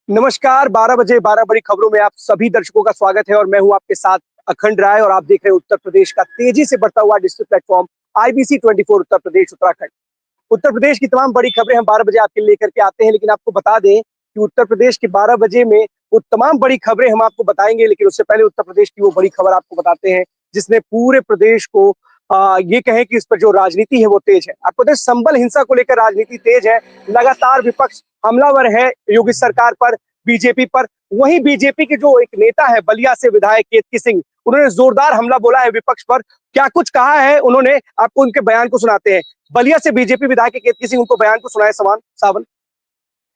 नमस्कार, 12 बजे 12 बड़ी खबरों में आप सभी दर्शकों का स्वागत है और मैं हूं आपके साथ अखंड राय और आप देख रहे हैं उत्तर प्रदेश का तेजी से बढ़ता हुआ digital platform IBC 24 Uttar Pradesh Uttarakhand. Uttar Pradesh की तमाम बड़ी खबरें हम 12 बजे आपके लिए लेकर के आते हैं, लेकिन आपको बता दें कि उत्तर प्रदेश के 12 बजे में वो तमाम बड़ी खबरें हम आपको बताएंगे, लेकिन उससे पहले उत्तर प्रदेश की वो बड़ी खबर आपको बताते हैं जिसने पूरे प्रदेश को ये कहें कि इस पर जो राजनीति है वो तेज है। आपको पता है संबल हिंसा को लेकर राजनीति तेज है, लगातार विपक्ष हमलावर है योगी सरकार पर, बीजेपी पर। वहीं बीजेपी के जो एक नेता है बलिया से विधायक केतकी सिंह, उन्होंने जोरदार हमला बोला है विपक्ष पर। क्या कुछ कहा है उन्होंने, आपको उनके बयान को सुनाते हैं। बलिया से बीजेपी विधायक केतकी सिंह, उनको बयान को सुनाए सावन।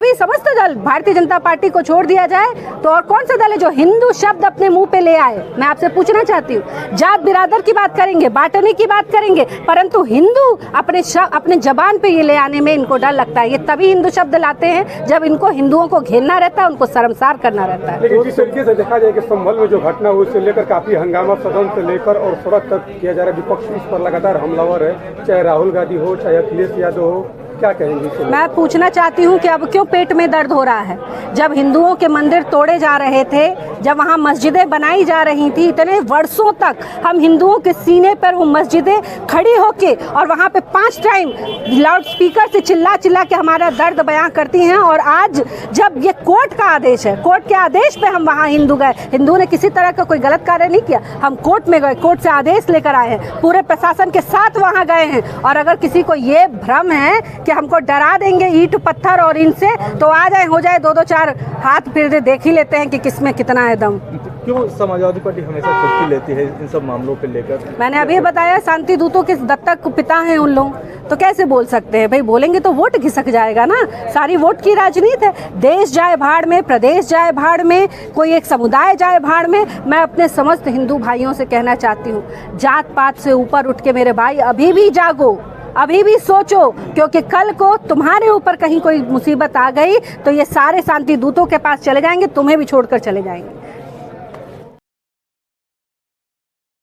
समस्त दल भारतीय जनता पार्टी को छोड़ दिया जाए तो और कौन सा दल है जो हिंदू शब्द अपने मुंह पे ले आए। मैं आपसे पूछना चाहती हूँ, जात बिरादर की बात करेंगे, बांटने की बात करेंगे, परंतु हिंदू अपने जबान पे ये ले आने में इनको डर लगता है। ये तभी हिंदू शब्द लाते हैं जब इनको हिंदुओं को घेरना रहता है, उनको शर्मसार करना रहता है। लेकिन जिस तरीके से देखा जाए कि संभल में जो घटना हुई उससे लेकर काफी हंगामा सदन से लेकर और सड़क तक किया जा रहा है, विपक्ष इस पर लगातार हमलावर है, चाहे राहुल गांधी हो चाहे अखिलेश यादव हो, क्या कहेंगे? मैं पूछना चाहती हूँ कि अब क्यों पेट में दर्द हो रहा है। जब हिंदुओं के मंदिर तोड़े जा रहे थे, जब वहाँ मस्जिदें बनाई जा रही थी, इतने वर्षों तक हम हिंदुओं के सीने पर वो मस्जिदें खड़ी होके और वहाँ पे 5 टाइम लाउड स्पीकर से चिल्ला चिल्ला के हमारा दर्द बयां करती हैं। और आज जब ये कोर्ट का आदेश है, कोर्ट के आदेश पे हम वहाँ हिंदू गए, हिंदू ने किसी तरह का कोई गलत कार्य नहीं किया, हम कोर्ट में गए, कोर्ट से आदेश लेकर आए हैं, पूरे प्रशासन के साथ वहाँ गए हैं। और अगर किसी को ये भ्रम है कि हमको डरा देंगे ईंट पत्थर और इनसे, तो आ जाए, हो जाए 2-4 हाथ फिर देख ही लेते हैं कि किसमें कितना है दम। क्यों समाजवादी पार्टी हमेशा छुट्टी लेती है इन सब मामलों को लेकर? मैंने अभी बताया, शांति दूतों के दत्तक पिता हैं उन लोग, तो कैसे बोल सकते हैं भाई? बोलेंगे तो वोट घिसक जाएगा ना। सारी वोट की राजनीति है। देश जाए भाड़ में, प्रदेश जाए भाड़ में, कोई एक समुदाय जाए भाड़ में। मैं अपने समस्त हिंदू भाइयों से कहना चाहती हूँ, जात पात से ऊपर उठ के मेरे भाई अभी भी जागो, अभी भी सोचो, क्योंकि कल को तुम्हारे ऊपर कहीं कोई मुसीबत आ गई तो ये सारे शांति दूतों के पास चले जाएंगे, तुम्हें भी छोड़कर चले जाएंगे।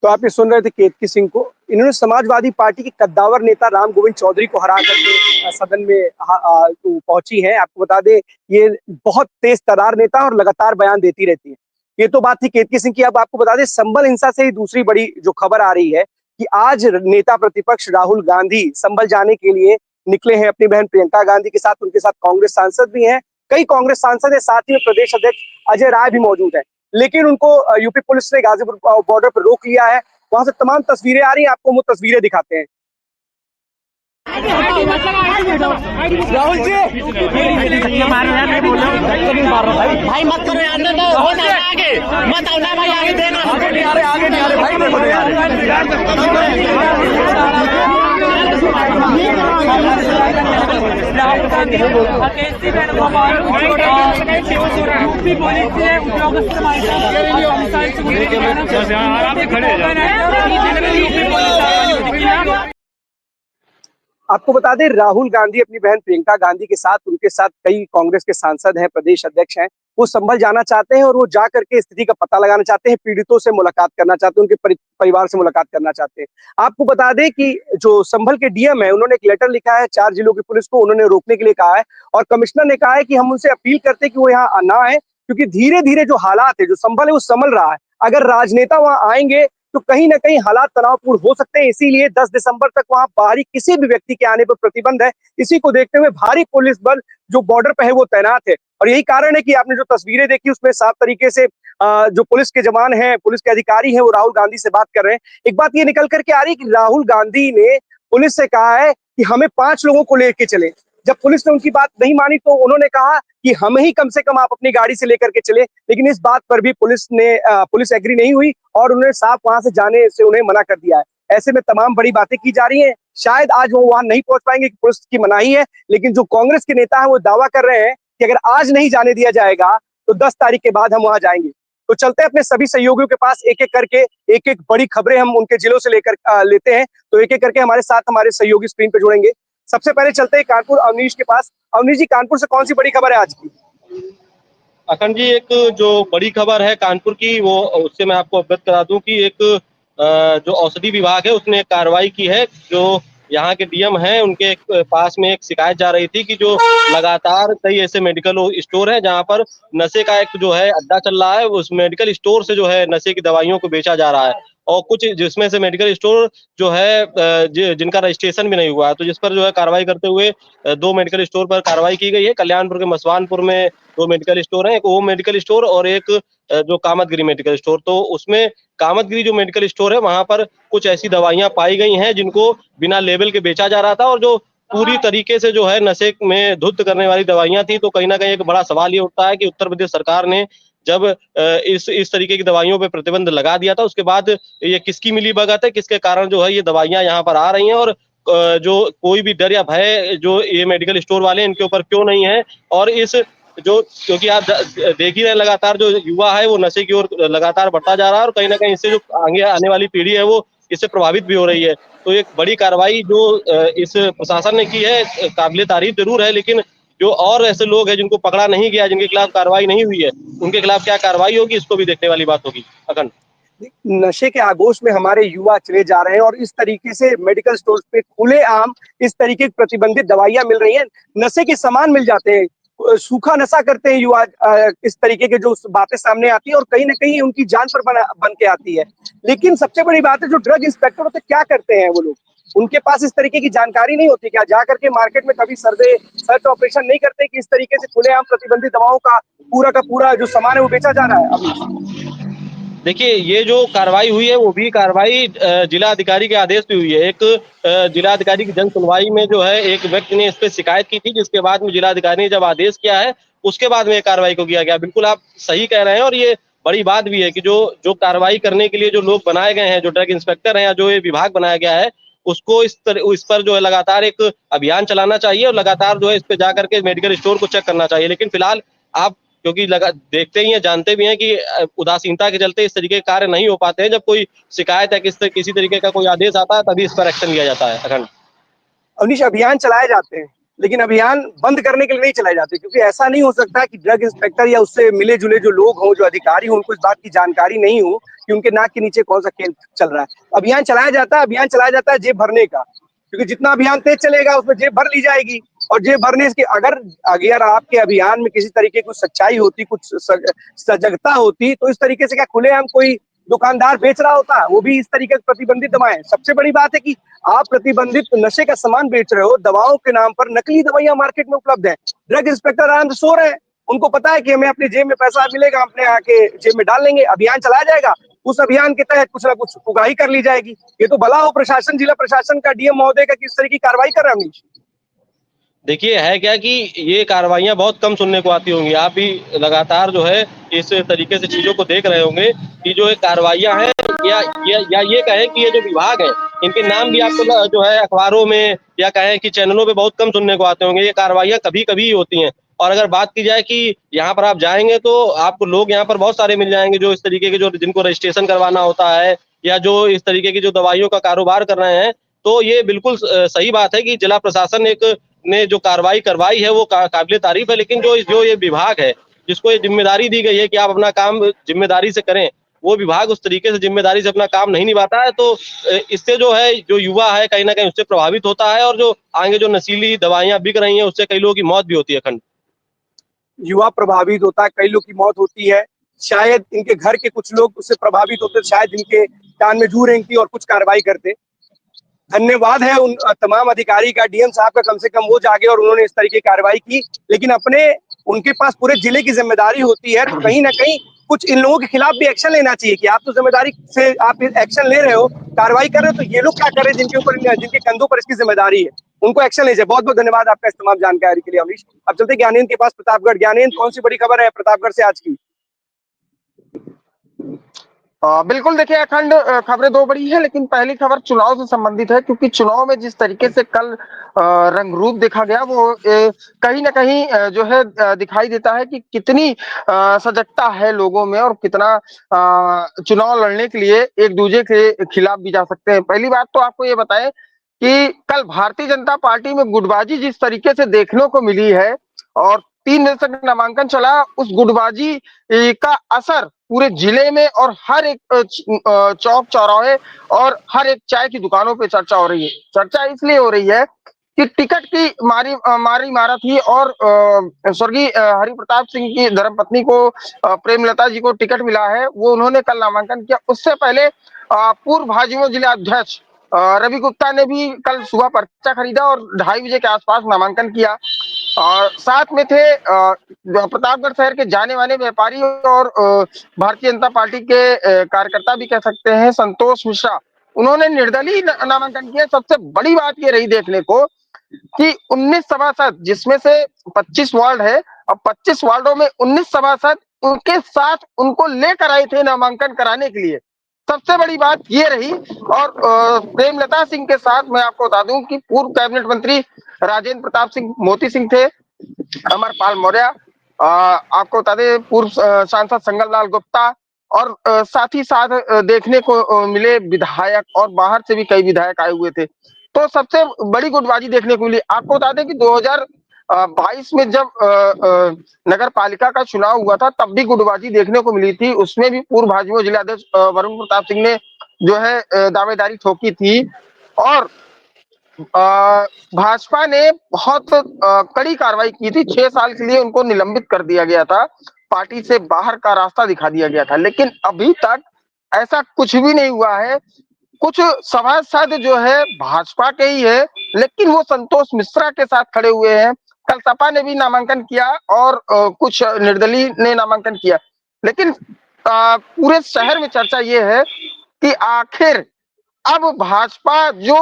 तो आप ये सुन रहे थे केतकी सिंह को। इन्होंने समाजवादी पार्टी के कद्दावर नेता राम गोविंद चौधरी को हरा करके सदन में पहुंची है। आपको बता दें ये बहुत तेज तर्रार नेता और लगातार बयान देती रहती है। ये तो बात थी केतकी सिंह की। अब आपको बता दें संबल हिंसा से ही दूसरी बड़ी जो खबर आ रही है कि आज नेता प्रतिपक्ष राहुल गांधी संभल जाने के लिए निकले हैं अपनी बहन प्रियंका गांधी के साथ। उनके साथ कांग्रेस सांसद भी हैं, कई कांग्रेस सांसद है, साथ ही में प्रदेश अध्यक्ष अजय राय भी मौजूद है। लेकिन उनको यूपी पुलिस ने गाजीपुर बॉर्डर पर रोक लिया है। वहां से तमाम तस्वीरें आ रही हैं, आपको वो तस्वीरें दिखाते हैं। राहुल जी भाई मत करो यार, आगे मत आओ ना भाई, आगे देना, आगे नहीं आ रहे भाई, आपको बता दें राहुल गांधी अपनी बहन प्रियंका गांधी के साथ, उनके साथ कई कांग्रेस के सांसद हैं, प्रदेश अध्यक्ष हैं, वो संभल जाना चाहते हैं और वो जा करके स्थिति का पता लगाना चाहते हैं, पीड़ितों से मुलाकात करना चाहते हैं, उनके परिवार से मुलाकात करना चाहते हैं। आपको बता दें कि जो संभल के डीएम है, उन्होंने एक लेटर लिखा है 4 जिलों की पुलिस को, उन्होंने रोकने के लिए कहा है। और कमिश्नर ने कहा है कि हम उनसे अपील करते हैं कि वो यहाँ ना आए, क्योंकि धीरे धीरे जो हालात है, जो संभल है वो संभल रहा है। अगर राजनेता वहां आएंगे तो कहीं ना कहीं हालात तनावपूर्ण हो सकते हैं। इसीलिए 10 दिसंबर तक वहां बाहरी किसी भी व्यक्ति के आने पर प्रतिबंध है। इसी को देखते हुए भारी पुलिस बल जो बॉर्डर पे है वो तैनात है। और यही कारण है कि आपने जो तस्वीरें देखी उसमें साफ तरीके से जो पुलिस के जवान हैं, पुलिस के अधिकारी हैं, वो राहुल गांधी से बात कर रहे हैं। एक बात ये निकल करके आ रही है कि राहुल गांधी ने पुलिस से कहा है कि हमें 5 लोगों को लेके चले। जब पुलिस ने उनकी बात नहीं मानी तो उन्होंने कहा कि हम ही कम से कम आप अपनी गाड़ी से लेकर के चले, लेकिन इस बात पर भी पुलिस एग्री नहीं हुई और उन्होंने साफ वहां से जाने से उन्हें मना कर दिया है। ऐसे में तमाम बड़ी बातें की जा रही हैं। शायद आज वो वहां नहीं पहुंच पाएंगे, पुलिस की मनाही है, लेकिन जो कांग्रेस के नेता है वो दावा कर रहे हैं कि अगर आज नहीं जाने दिया जाएगा तो 10 तारीख के बाद हम वहां जाएंगे। तो चलते हैं अपने सभी सहयोगियों के पास, एक एक करके एक एक बड़ी खबरें हम उनके जिलों से लेकर लेते हैं। तो एक एक करके हमारे साथ हमारे सहयोगी स्क्रीन पर जुड़ेंगे। सबसे पहले चलते हैं कानपुर अवनीश के पास। अवनीश जी, कानपुर से कौन सी बड़ी खबर है आज की? अखंड जी, एक जो बड़ी खबर है कानपुर की, वो उससे मैं आपको अवगत करा दूं कि एक जो औषधि विभाग है उसने एक कार्रवाई की है। जो यहाँ के डीएम हैं उनके पास में एक शिकायत जा रही थी कि जो लगातार कई ऐसे मेडिकल स्टोर हैं जहाँ पर नशे का एक जो है अड्डा चल रहा है, उस मेडिकल स्टोर से जो है नशे की दवाइयों को बेचा जा रहा है और कुछ जिसमें से मेडिकल स्टोर जो है जिनका रजिस्ट्रेशन भी नहीं हुआ है, तो जिस पर जो है कार्रवाई करते हुए 2 मेडिकल स्टोर पर कार्रवाई की गई है। कल्याणपुर के मसवानपुर में 2 मेडिकल स्टोर हैं, एक ओम मेडिकल स्टोर और एक जो कामतगिरी मेडिकल स्टोर। तो उसमें कामतगिरी जो मेडिकल स्टोर है वहां पर कुछ ऐसी दवाइयां पाई गई हैं जिनको बिना लेबल के बेचा जा रहा था और जो पूरी तरीके से जो है नशे में धुत करने वाली दवाइयां थी। तो कहीं ना कहीं एक बड़ा सवाल ये उठता है कि उत्तर प्रदेश सरकार ने जब इस तरीके की दवाइयों पे प्रतिबंध लगा दिया था, उसके बाद ये किसकी मिलीभगत है, किसके कारण जो है ये दवाइयां यहाँ पर आ रही हैं और जो कोई भी डर या भय जो ये मेडिकल स्टोर वाले इनके ऊपर क्यों नहीं है। और इस जो क्योंकि आप देख ही रहे हैं लगातार जो युवा है वो नशे की ओर लगातार बढ़ता जा रहा है और कहीं ना कहीं इससे जो आगे आने वाली पीढ़ी है वो इससे प्रभावित भी हो रही है। तो एक बड़ी कार्रवाई जो इस प्रशासन ने की है काबिले तारीफ जरूर है, लेकिन जो और ऐसे लोग हैं जिनको पकड़ा नहीं गया, जिनके खिलाफ कार्रवाई नहीं हुई है, उनके खिलाफ क्या कार्रवाई होगी इसको भी देखने वाली बात होगी। अखंड नशे के आगोश में हमारे युवा चले जा रहे हैं और इस तरीके से मेडिकल स्टोर्स पे खुलेआम इस तरीके की प्रतिबंधित दवाइयां मिल रही हैं, नशे के सामान मिल जाते हैं, सूखा नशा करते हैं युवा, इस तरीके के जो बातें सामने आती है और कहीं ना कहीं उनकी जान पर बन के आती है। लेकिन सबसे बड़ी बात है जो ड्रग इंस्पेक्टर होते क्या करते हैं वो लोग, उनके पास इस तरीके की जानकारी नहीं होती क्या, जा करके मार्केट में कभी सर्च ऑपरेशन नहीं करते कि इस तरीके से खुलेआम प्रतिबंधित दवाओं का पूरा जो सामान है वो बेचा जा रहा है। अभी देखिए ये जो कार्रवाई हुई है वो भी कार्रवाई जिला अधिकारी के आदेश पे हुई है। एक जिला अधिकारी की जन सुनवाई में जो है एक व्यक्ति ने इस पे शिकायत की थी, जिसके बाद में जिला अधिकारी ने जब आदेश किया है उसके बाद में कार्रवाई को किया गया। बिल्कुल आप सही कह रहे हैं और ये बड़ी बात भी है कि जो कार्रवाई करने के लिए जो लोग बनाए गए हैं, जो ड्रग इंस्पेक्टर हैं या जो ये विभाग बनाया गया है, उसको इस पर जो है लगातार एक अभियान चलाना चाहिए और लगातार जो है इस पे जाकर के मेडिकल स्टोर को चेक करना चाहिए। लेकिन फिलहाल आप क्योंकि देखते ही हैं, जानते भी हैं कि उदासीनता के चलते इस तरीके के कार्य नहीं हो पाते हैं। जब कोई शिकायत है किसी तरीके का कोई आदेश आता है तभी इस पर एक्शन लिया जाता है। अखंड अवनीश, अभियान चलाए जाते हैं लेकिन अभियान बंद करने के लिए नहीं चलाए जाते, क्योंकि ऐसा नहीं हो सकता कि ड्रग इंस्पेक्टर या उससे मिले जुले जो लोग हों, जो अधिकारी हों, उनको इस बात की जानकारी नहीं हो कि उनके नाक के नीचे कौन सा खेल चल रहा है। अभियान चलाया जाता है जेब भरने का, क्योंकि जितना अभियान तेज चलेगा उसमें जेब भर ली जाएगी और जेब भरने की अगर आपके अभियान में किसी तरीके की सच्चाई होती, कुछ सजगता होती, तो इस तरीके से क्या खुलेआम कोई दुकानदार बेच रहा होता, वो भी इस तरीके से प्रतिबंधित दवाएं। सबसे बड़ी बात है कि आप प्रतिबंधित नशे का सामान बेच रहे हो, दवाओं के नाम पर नकली दवाइयां मार्केट में उपलब्ध है। ड्रग इंस्पेक्टर आराम से सो रहे हैं, उनको पता है कि हमें अपनी जेब में पैसा मिलेगा, अपने आके जेब में डाल लेंगे। अभियान चलाया जाएगा, उस अभियान के तहत कुछ ना कुछ उगाही कर ली जाएगी। ये तो भला हो प्रशासन, जिला प्रशासन का, डीएम महोदय का किस तरह की कार्रवाई कर रहे हैं। देखिए है क्या कि ये कार्रवाइयां बहुत कम सुनने को आती होंगी। आप भी लगातार जो है इस तरीके से चीजों को देख रहे होंगे कि जो ये कार्रवाइयां हैं या ये कहें कि ये जो विभाग है इनके नाम भी आपको जो है अखबारों में या कहें कि चैनलों पे बहुत कम सुनने को आते होंगे। ये कार्रवाइयां कभी कभी ही होती हैं। और अगर बात की जाए कि यहाँ पर आप जाएंगे तो आपको लोग यहाँ पर बहुत सारे मिल जाएंगे जो इस तरीके के जो जिनको रजिस्ट्रेशन करवाना होता है या जो इस तरीके की जो दवाइयों का कारोबार कर रहे हैं। तो ये बिल्कुल सही बात है कि जिला प्रशासन ने जो कार्रवाई करवाई है वो काबिले तारीफ है, लेकिन जो ये विभाग है जिसको ये जिम्मेदारी दी गई है कि आप अपना काम जिम्मेदारी से करें, वो विभाग उस तरीके से जिम्मेदारी से अपना काम नहीं निभाता है। तो इससे जो है जो युवा है कहीं ना कहीं उससे प्रभावित होता है और जो आगे जो नशीली दवाइयां बिक रही हैं उससे कई लोगों की मौत भी होती है। खंड युवा प्रभावित होता है, कई लोग की मौत होती है, शायद इनके घर के कुछ लोग उससे प्रभावित होते, शायद इनके कान में जू रेंगती और कुछ कार्रवाई करते। धन्यवाद है उन तमाम अधिकारी का, डीएम साहब का, कम से कम वो जागे और उन्होंने इस तरीके की कार्रवाई की। लेकिन उनके पास पूरे जिले की जिम्मेदारी होती है, तो कहीं ना कहीं कुछ इन लोगों के खिलाफ भी एक्शन लेना चाहिए कि आप तो जिम्मेदारी से आप एक्शन ले रहे हो, कार्रवाई कर रहे हो, तो ये लोग क्या करें जिनके कंधों पर इसकी जिम्मेदारी है, उनको एक्शन लीजिए। बहुत बहुत धन्यवाद आपका इस तमाम जानकारी के लिए अवनीश। अब चलते ज्ञानेंद्र के पास, प्रतापगढ़। ज्ञानेंद्र, कौन सी बड़ी खबर है प्रतापगढ़ से आज की? बिल्कुल, देखिए अखंड, खबरें दो बड़ी है, लेकिन पहली खबर चुनाव से संबंधित है, क्योंकि चुनाव में जिस तरीके से कल रंग रूप देखा गया वो कहीं ना कहीं जो है दिखाई देता है कि कितनी सजगता है लोगों में और कितना चुनाव लड़ने के लिए एक दूसरे के खिलाफ भी जा सकते हैं। पहली बात तो आपको ये बताएं कि कल भारतीय जनता पार्टी में गुटबाजी जिस तरीके से देखने को मिली है और 3 बजे तक नामांकन चला, उस गुटबाजी का असर पूरे जिले में और हर एक चौक चौराहे और हर एक चाय की दुकानों पे चर्चा हो रही है। चर्चा इसलिए हो रही है कि टिकट की मारी मारा थी और स्वर्गीय हरि प्रताप सिंह की धर्मपत्नी को प्रेमलता जी को टिकट मिला है, वो उन्होंने कल नामांकन किया। उससे पहले पूर्व भाजपा जिला अध्यक्ष रवि गुप्ता ने भी कल सुबह पर्चा खरीदा और 2:30 बजे के आसपास नामांकन किया। और साथ में थे प्रतापगढ़ शहर के जाने माने व्यापारी और भारतीय जनता पार्टी के कार्यकर्ता भी कह सकते हैं, संतोष मिश्रा, उन्होंने निर्दलीय नामांकन किया। सबसे बड़ी बात ये रही देखने को कि 19 सभासद, जिसमें से 25 वार्ड है, अब 25 वार्डों में 19 सभासद उनके साथ उनको लेकर आए थे नामांकन कराने के लिए। सबसे बड़ी बात ये रही। और प्रेमलता सिंह के साथ मैं आपको बता दूं कि पूर्व कैबिनेट मंत्री राजेंद्र प्रताप सिंह मोती सिंह थे, अमरपाल मौर्य, आपको बता दें पूर्व सांसद संगमलाल गुप्ता, और साथ ही साथ देखने को मिले विधायक और बाहर से भी कई विधायक आए हुए थे। तो सबसे बड़ी गुटबाजी देखने को मिली। आपको बता दें कि 2022 में जब नगर पालिका का चुनाव हुआ था, तब भी गुटबाजी देखने को मिली थी। उसमें भी पूर्व भाजपा जिलाध्यक्ष वरुण प्रताप सिंह ने जो है दावेदारी ठोकी थी और भाजपा ने बहुत कड़ी कार्रवाई की थी। 6 साल के लिए उनको निलंबित कर दिया गया था, पार्टी से बाहर का रास्ता दिखा दिया गया था, लेकिन अभी तक ऐसा कुछ भी नहीं हुआ है। कुछ सभासद जो है भाजपा के ही है, लेकिन वो संतोष मिश्रा के साथ खड़े हुए हैं। कल सपा ने भी नामांकन किया और कुछ निर्दलीय ने नामांकन किया, लेकिन पूरे शहर में चर्चा ये है कि आखिर अब भाजपा जो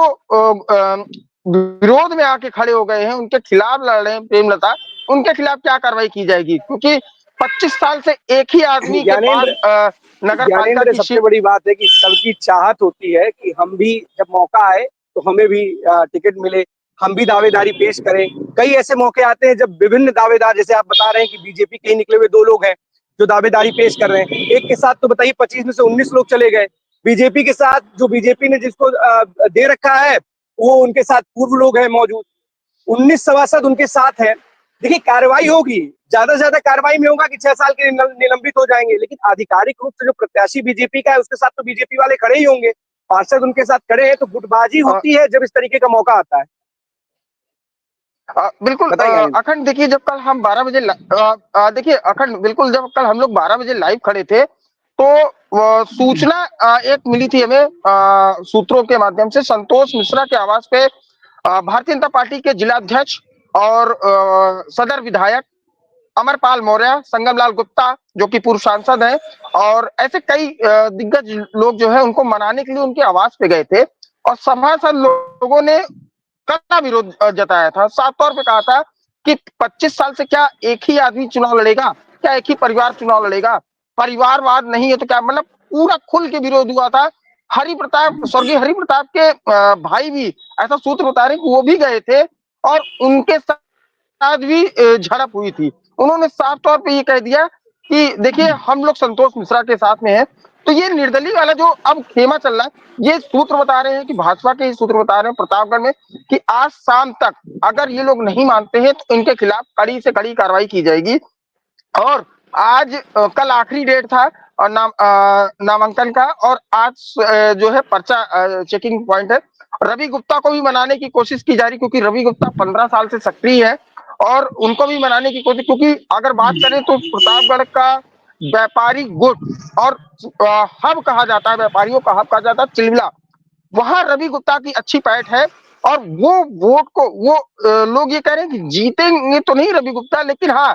विरोध में आके खड़े हो गए हैं, उनके खिलाफ लड़ रहे हैं प्रेमलता, उनके खिलाफ क्या कार्रवाई की जाएगी? क्योंकि 25 साल से एक ही आदमी के पास नगर पालिका की सबसे बड़ी बात है कि सबकी चाहत होती है कि हम भी जब मौका आए तो हमें भी टिकट मिले, हम भी दावेदारी पेश करें। कई ऐसे मौके आते हैं जब विभिन्न दावेदार, जैसे आप बता रहे हैं कि बीजेपी के ही निकले हुए 2 लोग हैं जो दावेदारी पेश कर रहे हैं। एक के साथ तो बताइए 25 में से 19 लोग चले गए। बीजेपी के साथ जो बीजेपी ने जिसको दे रखा है वो उनके साथ पूर्व लोग हैं मौजूद, 19 सभासद उनके साथ हैं। देखिए कार्रवाई होगी, ज्यादा से ज्यादा कार्रवाई में होगा कि 6 साल के निलंबित हो जाएंगे, लेकिन आधिकारिक रूप से जो प्रत्याशी बीजेपी का है उसके साथ तो बीजेपी वाले खड़े ही होंगे, पार्षद उनके साथ खड़े हैं। तो गुटबाजी होती है जब इस तरीके का मौका आता है। बिल्कुल अखंड, देखिए जब कल हम 12 बजे देखिए अखंड, बिल्कुल जब कल हम लोग 12 बजे लाइव खड़े थे तो सूचना एक मिली थी हमें सूत्रों के माध्यम से, संतोष मिश्रा के आवास पे भारतीय जनता पार्टी के जिलाध्यक्ष और सदर विधायक अमरपाल मौर्य, संगमलाल गुप्ता जो कि पूर्व सांसद हैं, और ऐसे कई दिग्गज लोग जो है उनको मनाने के लिए उनके आवास पे गए थे। और सभासद लोगों ने कड़ा विरोध जताया था, साफ तौर पे कहा था कि 25 साल से क्या एक ही आदमी चुनाव लड़ेगा, क्या एक ही परिवार चुनाव लड़ेगा, परिवारवाद नहीं है तो क्या, मतलब पूरा खुल के विरोध हुआ था। हरि प्रताप, स्वर्गीय हरि प्रताप के भाई भी, ऐसा सूत्र बता रहे कि वो भी गए थे और उनके साथ भी झड़प हुई थी। उन्होंने साफ तौर पे ये कह दिया कि देखिए हम लोग संतोष मिश्रा के साथ में हैं। तो ये निर्दलीय वाला जो अब खेमा चल रहा है, ये सूत्र बता रहे हैं कि भाजपा के ही सूत्र बता रहे हैं प्रतापगढ़ में कि आज शाम तक अगर ये लोग नहीं मानते हैं तो इनके खिलाफ कड़ी से कड़ी कार्रवाई की जाएगी। और आज कल आखिरी डेट था और नामांकन का, और आज जो है पर्चा चेकिंग पॉइंट है। रवि गुप्ता को भी मनाने की कोशिश की जा रही, क्योंकि रवि गुप्ता 15 साल से सक्रिय है और उनको भी मनाने की कोशिश, क्योंकि अगर बात करें तो प्रतापगढ़ का व्यापारी गुट और हब कहा जाता है, व्यापारियों का हब कहा जाता है चिलमिला, वहां रवि गुप्ता की अच्छी पैठ है। और वो वोट को वो लोग ये कह रहे हैं कि जीतेंगे तो नहीं रवि गुप्ता, लेकिन हाँ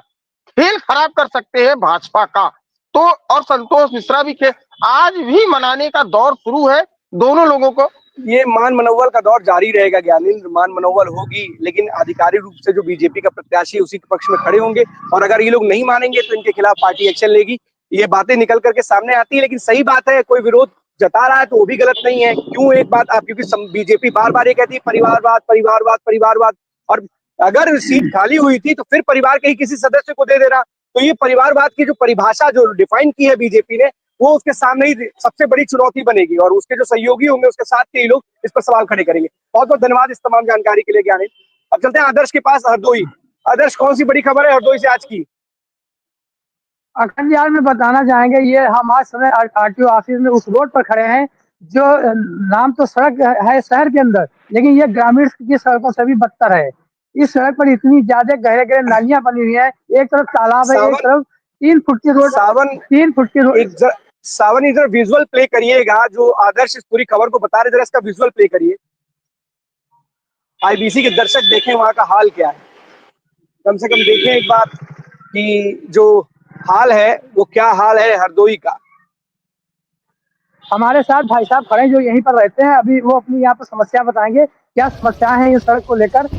खेल खराब कर सकते हैं भाजपा का। तो और संतोष मिश्रा भी आज भी मनाने का दौर शुरू है दोनों लोगों को। ये मान मनोवल का दौर जारी रहेगा ज्ञानेंद्र, मान मनोवल होगी, लेकिन आधिकारिक रूप से जो बीजेपी का प्रत्याशी उसी के पक्ष में खड़े होंगे। और अगर ये लोग नहीं मानेंगे तो इनके खिलाफ पार्टी एक्शन लेगी। ये बातें निकल करके सामने आती है, लेकिन सही बात है, कोई विरोध जता रहा है तो वो भी गलत नहीं है। क्यों एक बात आप, क्योंकि बीजेपी बार बार ये कहती है परिवारवाद परिवारवाद परिवारवाद, और अगर सीट खाली हुई थी तो फिर परिवार के ही किसी सदस्य को दे देना। तो ये परिवारवाद की जो परिभाषा जो डिफाइन की है बीजेपी ने, वो उसके सामने ही सबसे बड़ी चुनौती बनेगी, और उसके जो सहयोगी होंगे उसके साथ के ही लोग इस पर सवाल खड़े करेंगे। बहुत बहुत धन्यवाद इस तमाम जानकारी के लिए ज्ञानेंद्र। अब चलते हैं आदर्श के पास, हरदोई। आदर्श, कौन सी बड़ी खबर है हरदोई से आज की? अखंड यार में बताना चाहेंगे, ये हम आज समय आरटीओ ऑफिस में उस रोड पर खड़े हैं जो नाम तो सड़क है शहर के अंदर, लेकिन ये ग्रामीण की सड़कों से भी बदतर है। इस सड़क पर इतनी ज्यादा गहरे गहरे नालियां बनी हुई है, एक तरफ तालाब है, एक सावन तरफ 3 फुट की रोड, सावन 3 फुट की रोड। सावन इधर विजुअल प्ले करिएगा, जो आदर्श इस पूरी खबर को बता रहे, जरा इसका विजुअल प्ले करिए। आईबीसी के दर्शक देखें वहां का हाल क्या है, कम से कम देखें एक बार कि जो हाल है वो क्या हाल है हरदोई का। हमारे साथ भाई साहब खड़े हैं जो यहीं पर रहते हैं, अभी वो अपनी यहाँ पर समस्या बताएंगे, क्या समस्याएं हैं इस सड़क को लेकर।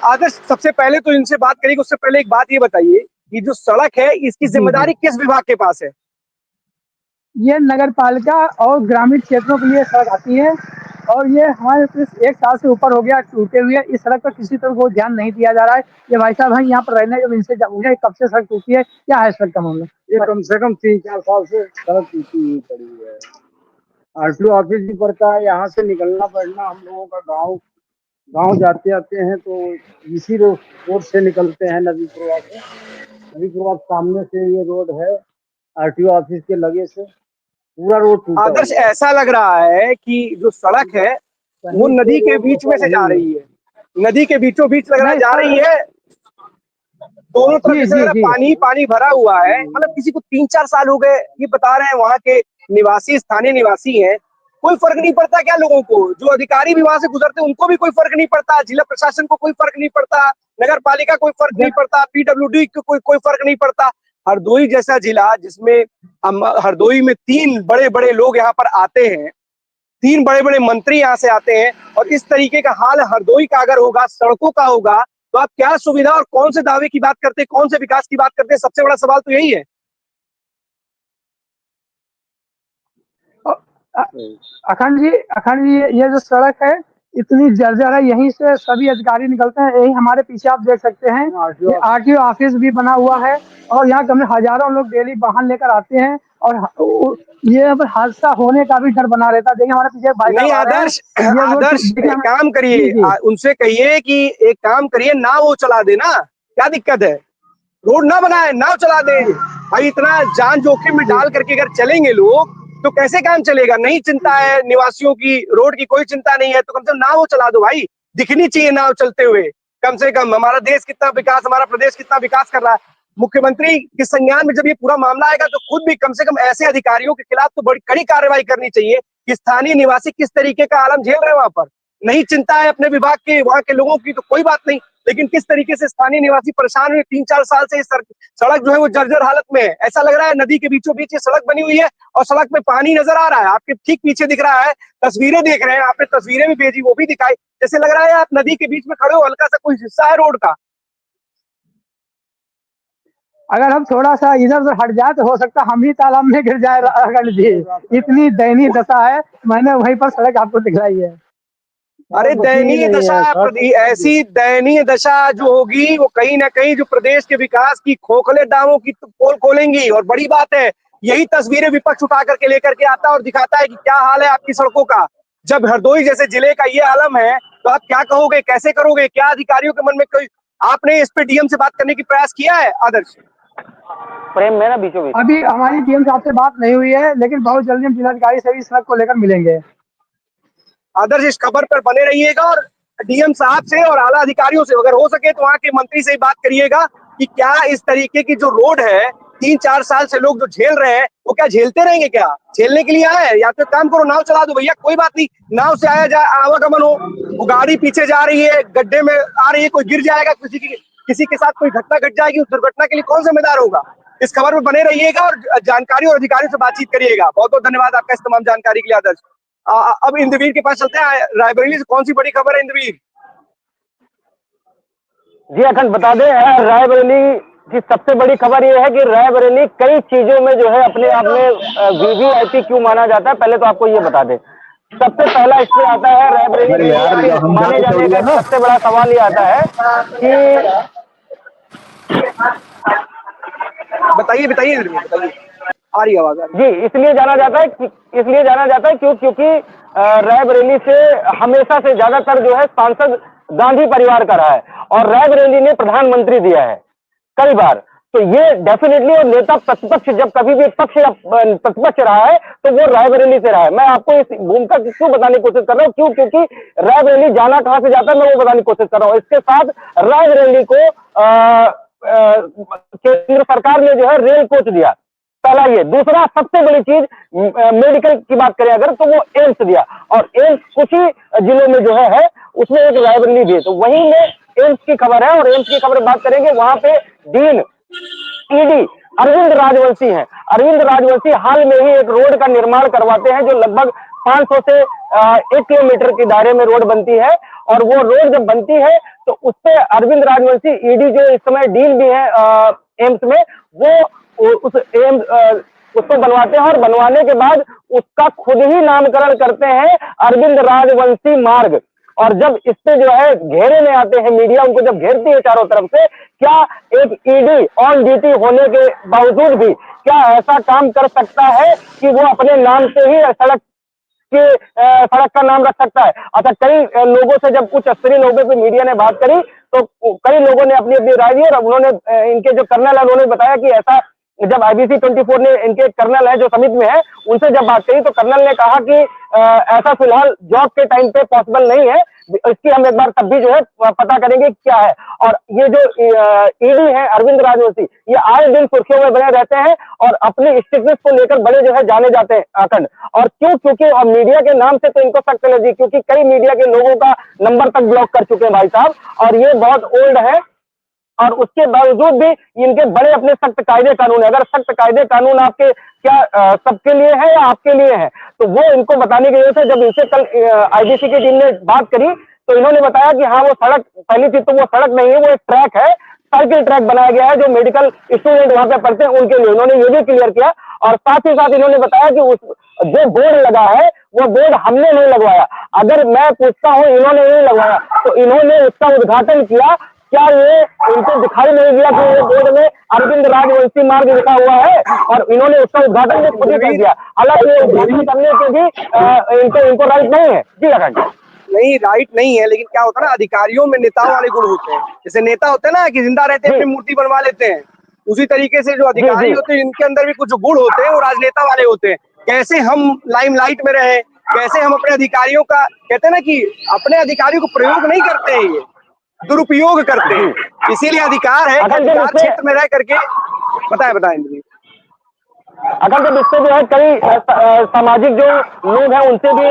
आदर्श, सबसे पहले तो इनसे बात करेंगे, उससे पहले एक बात ये बताइए कि जो सड़क है इसकी जिम्मेदारी किस विभाग के पास है? ये नगर पालिका और ग्रामीण क्षेत्रों के लिए सड़क आती है, और ये हमारे पास 1 साल से ऊपर हो गया टूटे हुए। इस सड़क पर किसी तरह को ध्यान नहीं दिया जा रहा है। ये भाई साहब हैं यहाँ पर रहने, जब इनसे जाऊंगा कब से सड़क टूटी है, क्या है सड़क का मामला? ये कम से कम 3-4 साल से सड़क टूटी हुई पड़ी है। आरटीओ ऑफिस भी पड़ता है, यहाँ से निकलना पड़ना हम लोगों का गांव जाते आते हैं तो इसी रोड से निकलते हैं, नदी प्रवाह से। नदी प्रवाह सामने से ये रोड है, आरटीओ ऑफिस के लगे से पूरा रोड टूटा। आदर्श, ऐसा लग रहा है कि जो सड़क है वो नदी के बीच में से जा रही है, नदी के बीचों बीच लग रहा है जा रही है, दोनों तरफ जैसे पानी पानी भरा हुआ है। मतलब किसी को 3-4 साल हो गए, ये बता रहे हैं वहां के निवासी, स्थानीय निवासी हैं, कोई फर्क नहीं पड़ता क्या लोगों को? जो अधिकारी भी वहां से गुजरते हैं उनको भी कोई फर्क नहीं पड़ता, जिला प्रशासन को कोई फर्क नहीं पड़ता, नगर पालिका कोई फर्क नहीं पड़ता, पीडब्ल्यूडी को कोई फर्क नहीं पड़ता। हरदोई जैसा जिला जिसमें हरदोई में 3 बड़े बड़े लोग यहाँ पर आते हैं, 3 बड़े बड़े मंत्री यहाँ से आते हैं, और इस तरीके का हाल हरदोई का अगर होगा, सड़कों का होगा, तो आप क्या सुविधा और कौन से दावे की बात करते हैं, कौन से विकास की बात करते हैं? सबसे बड़ा सवाल तो यही है। अखंड जी, ये जो सड़क है इतनी जर्जर है, यहीं से सभी अधिकारी निकलते हैं। यही हमारे पीछे आप देख सकते हैं आरटीओ ऑफिस भी बना हुआ है, और यहाँ कम हजारों लोग डेली वाहन लेकर आते हैं, और ये हादसा होने का भी डर बना रहता है। देखिए हमारे पीछे भाई नहीं आदर्श, एक काम करिए, उनसे कहिए कि एक काम करिए, नाव वो चला दे ना, क्या दिक्कत है? रोड ना बनाए, नाव चला दे भाई। इतना जान जोखिम में डाल करके अगर चलेंगे लोग तो कैसे काम चलेगा? नहीं चिंता है निवासियों की, रोड की कोई चिंता नहीं है, तो कम से कम नाव वो चला दो भाई, दिखनी चाहिए नाव चलते हुए। कम से कम हमारा देश कितना विकास, हमारा प्रदेश कितना विकास कर रहा है। मुख्यमंत्री के संज्ञान में जब ये पूरा मामला आएगा तो खुद भी कम से कम ऐसे अधिकारियों के खिलाफ तो बड़ी कड़ी कार्रवाई करनी चाहिए कि स्थानीय निवासी किस तरीके का आलम झेल रहे हैं वहां पर। नहीं चिंता है अपने विभाग के, वहां के लोगों की तो कोई बात नहीं, लेकिन किस तरीके से स्थानीय निवासी परेशान हुए। 3-4 साल से सड़क जो है वो जर्जर हालत में है। ऐसा लग रहा है नदी के बीचों बीच ये सड़क बनी हुई है और सड़क में पानी नजर आ रहा है, आपके ठीक पीछे दिख रहा है, तस्वीरें देख रहे हैं, आपने तस्वीरें भी भेजी, वो भी दिखाई, जैसे लग रहा है आप नदी के बीच में खड़े हो, हल्का सा कोई हिस्सा है रोड का। अगर हम थोड़ा सा इधर से हट जाए तो हो सकता हम ही तालाब में गिर जाए। अगर जी इतनी दयनीय दशा है, मैंने वहीं पर सड़क आपको दिखलाई है। अरे दयनीय दशा, ऐसी दयनीय दशा जो होगी वो कहीं ना कहीं जो प्रदेश के विकास की खोखले दावों की पोल खोलेंगी। और बड़ी बात है, यही तस्वीरें विपक्ष उठा करके लेकर के आता है और दिखाता है कि क्या हाल है आपकी सड़कों का। जब हरदोई जैसे जिले का ये आलम है तो आप क्या कहोगे, कैसे करोगे? क्या अधिकारियों के मन में कोई, आपने इस पे डीएम से बात करने की प्रयास किया है? आदर्श, प्रेम में ना बीचों बीच अभी हमारी डीएम साहब से बात नहीं हुई है, लेकिन बहुत जल्दी हम जिलाधिकारी से भी सड़क को लेकर मिलेंगे। आदर्श, इस खबर पर बने रहिएगा और डीएम साहब से और आला अधिकारियों से, अगर हो सके तो वहां के मंत्री से ही बात करिएगा कि क्या इस तरीके की जो रोड है 3-4 साल से लोग जो झेल रहे हैं वो क्या झेलते रहेंगे? क्या झेलने के लिए आए? या तो काम करो, नाव चला दो भैया, कोई बात नहीं, नाव से आया जाए, आवागमन हो। वो गाड़ी पीछे जा रही है, गड्ढे में आ रही है, कोई गिर जाएगा, किसी के साथ कोई घटना घट जाएगी, उस दुर्घटना के लिए कौन जिम्मेदार होगा? इस खबर में बने रहिएगा और जानकारी और अधिकारियों से बातचीत करिएगा। बहुत बहुत धन्यवाद आपका इस तमाम जानकारी के लिए आदर्श। अब इंद्रवीर के पास चलते हैं। रायबरेली से कौन सी बड़ी खबर है इंद्रवीर? जी अखंड बता दें, रायबरेली की सबसे बड़ी खबर यह है कि रायबरेली कई चीजों में जो है अपने आप में वीवीआईपी क्यों माना जाता है, पहले तो आपको ये बता दें। सबसे पहला इसमें आता है रायबरेली माने जाने का सबसे बड़ा सवाल ये आता है कि बताइए बताइए बताइए, आ रही आवाज जी, इसलिए जाना जाता है क्योंकि रायबरेली से हमेशा से ज्यादातर जो है सांसद गांधी परिवार का रहा है और रायबरेली ने प्रधानमंत्री दिया है कई बार। तो ये डेफिनेटली, और नेता प्रतिपक्ष जब कभी भी पक्ष या प्रतिपक्ष रहा है तो वो रायबरेली से रहा है। मैं आपको इस भूमिका क्यों बताने की कोशिश कर रहा हूँ, क्योंकि रायबरेली जाना कहां से जाता है मैं वो बताने की कोशिश कर रहा हूँ। इसके साथ रायबरेली को केंद्र सरकार ने जो है रेल कोच दिया, पहला ये। दूसरा सबसे बड़ी चीज, मेडिकल की बात करें अगर, तो वो एम्स दिया, और एम्स कुछ ही जिलों में जो है उसमें एक रायबरेली दी। तो वहीं में एम्स की खबर है, और एम्स की खबर बात करेंगे, वहां पे डीन ईडी अरविंद राजवंशी हैं। अरविंद राजवंशी हाल में ही एक रोड का निर्माण करवाते हैं जो लगभग 500 से 1 किलोमीटर के दायरे में रोड बनती है, और वो रोड जब बनती है तो उससे अरविंद राजवंशी ईडी जो इस समय डीन भी है एम्स में, वो उस एम्स उसको बनवाते हैं, और बनवाने के बाद उसका खुद ही नामकरण करते हैं अरविंद राजवंशी मार्ग। और जब इससे जो है घेरे में आते हैं, मीडिया उनको जब घेरती है चारों तरफ से, क्या एक ईडी ऑन ड्यूटी होने के बावजूद भी क्या ऐसा काम कर सकता है कि वो अपने नाम से ही सड़क का नाम रख सकता है? अच्छा, कई लोगों से जब उच्च स्तरीय लोगों से मीडिया ने बात करी तो कई लोगों ने अपनी अपनी राय दी, और उन्होंने इनके जो कर्नल है उन्होंने बताया कि ऐसा, जब IBC 24 ने इनके कर्नल है जो समिति में है उनसे जब बात करी तो कर्नल ने कहा कि ऐसा फिलहाल जॉब के टाइम पे पॉसिबल नहीं है, इसकी हम एक बार तब भी जो है पता करेंगे क्या है। और ये जो ईडी है अरविंद राजवंशी, ये आए दिन सुर्खियों में बने रहते हैं और अपनी स्टिकनेस को लेकर बड़े जो है जाने जाते हैं अखंड। और क्योंकि मीडिया के नाम से तो इनको सख्त एलर्जी, क्योंकि कई मीडिया के लोगों का नंबर तक ब्लॉक कर चुके हैं भाई साहब, और ये बहुत ओल्ड है, और उसके बावजूद भी इनके बड़े अपने सख्त कायदे कानून है। अगर सख्त कायदे कानून आपके क्या सबके लिए है या आपके लिए है, तो वो इनको बताने की वजह से जब इनसे कल IBC की टीम ने बात करी तो इन्होंने बताया कि हाँ वो सड़क, पहली चीज तो वो सड़क नहीं है, वो एक ट्रैक है, साइकिल ट्रैक बनाया गया है जो मेडिकल स्टूडेंट वहां पे पढ़ते हैं उनके लिए, उन्होंने ये भी क्लियर किया। और साथ ही साथ इन्होंने बताया कि उस जो बोर्ड लगा है वो बोर्ड हमने नहीं लगवाया। अगर मैं पूछता हूँ इन्होंने नहीं लगवाया तो इन्होंने उसका उद्घाटन किया, क्या ये इनको दिखाई नहीं दिया कि ये बोर्ड में अरविंद राजवंशी मार्ग लिखा हुआ है? और इन्होंने उसका उद्घाटन भी खुद ही कर दिया, हालांकि ये उद्घाटन करने के भी इनको राइट नहीं है। जी अखंड, नहीं राइट नहीं है, लेकिन क्या होता है ना, अधिकारियों में नेताओं वाले गुण होते हैं। जैसे नेता होते हैं ना कि जिंदा रहते हैं अपनी मूर्ति बनवा लेते हैं, उसी तरीके से जो अधिकारी होते हैं इनके अंदर भी कुछ गुण होते हैं, वो राजनेता वाले होते हैं। कैसे हम लाइमलाइट में रहे, कैसे हम अपने अधिकारियों का, कहते हैं ना कि अपने अधिकारियों को प्रयोग नहीं करते हैं, ये दुरुपयोग करते हैं। इसीलिए अधिकार है, अधिकार क्षेत्र में रह करके बताएं इंद्रजीत। अगर जब इससे जो है कई सामाजिक जो लोग हैं उनसे भी